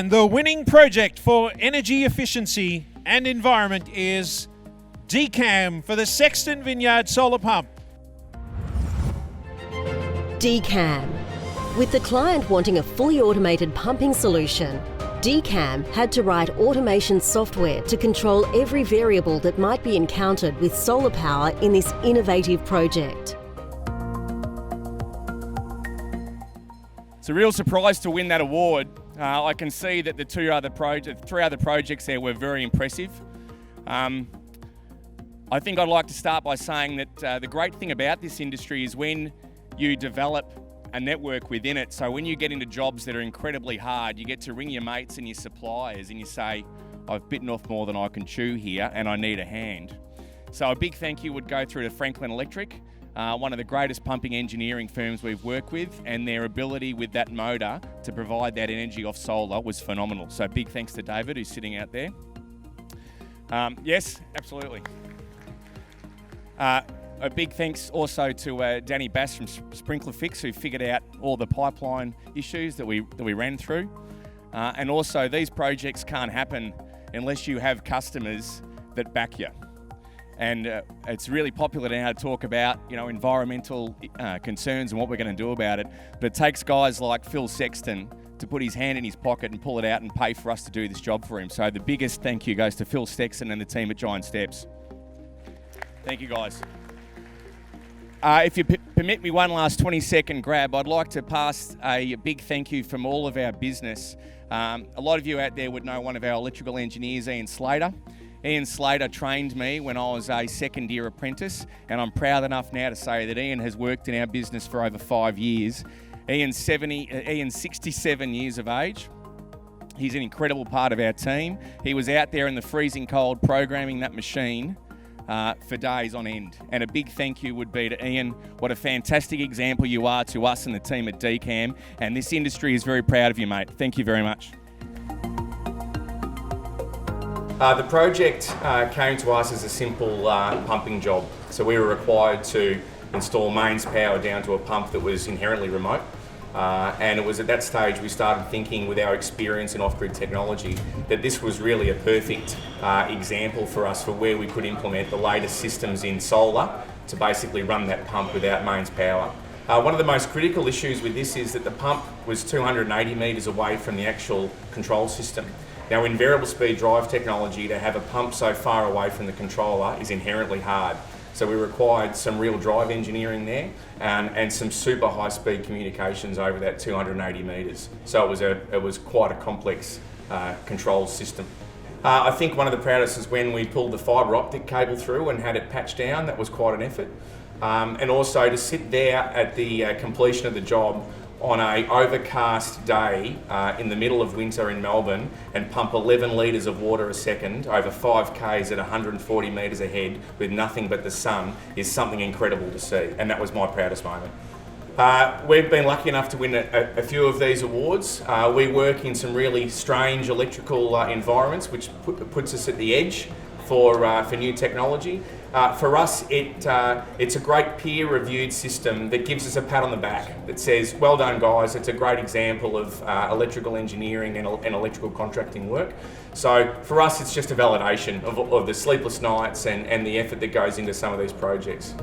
And the winning project for energy efficiency and environment is Deacam for the Sexton Vineyard solar pump. Deacam. With the client wanting a fully automated pumping solution, Deacam had to write automation software to control every variable that might be encountered with solar power in this innovative project. It's a real surprise to win that award. I can see that the three other projects there were very impressive. I think I'd like to start by saying that the great thing about this industry is when you develop a network within it. So when you get into jobs that are incredibly hard, you get to ring your mates and your suppliers and you say, I've bitten off more than I can chew here and I need a hand. So a big thank you would go through to Franklin Electric, one of the greatest pumping engineering firms we've worked with, and their ability with that motor to provide that energy off solar was phenomenal. So big thanks to David, who's sitting out there. Yes, absolutely. A big thanks also to Danny Bass from Sprinkler Fix, who figured out all the pipeline issues that we ran through. And also, these projects can't happen unless you have customers that back you. And it's really popular now to talk about, environmental concerns and what we're going to do about it. But it takes guys like Phil Sexton to put his hand in his pocket and pull it out and pay for us to do this job for him. So the biggest thank you goes to Phil Sexton and the team at Giant Steps. Thank you, guys. If you permit me one last 20-second grab, I'd like to pass a big thank you from all of our business. A lot of you out there would know one of our electrical engineers, Ian Slater. Ian Slater trained me when I was a second-year apprentice, and I'm proud enough now to say that Ian has worked in our business for over 5 years. Ian's 67 years of age. He's an incredible part of our team. He was out there in the freezing cold programming that machine for days on end. And a big thank you would be to Ian. What a fantastic example you are to us and the team at Deacam. And this industry is very proud of you, mate. Thank you very much. The project came to us as a simple pumping job. So we were required to install mains power down to a pump that was inherently remote. And it was at that stage we started thinking, with our experience in off-grid technology, that this was really a perfect example for us for where we could implement the latest systems in solar to basically run that pump without mains power. One of the most critical issues with this is that the pump was 280 metres away from the actual control system. Now, in variable speed drive technology, to have a pump so far away from the controller is inherently hard. So we required some real drive engineering there and some super high speed communications over that 280 metres. So it was quite a complex control system. I think one of the proudest is when we pulled the fibre optic cable through and had it patched down. That was quite an effort. And also to sit there at the completion of the job on an overcast day in the middle of winter in Melbourne and pump 11 litres of water a second over 5 k's at 140 metres ahead with nothing but the sun is something incredible to see, and that was my proudest moment. We've been lucky enough to win a few of these awards. We work in some really strange electrical environments, which puts us at the edge for new technology. For us, it's a great peer-reviewed system that gives us a pat on the back that says, well done guys, it's a great example of electrical engineering and electrical contracting work. So for us, it's just a validation of the sleepless nights and the effort that goes into some of these projects.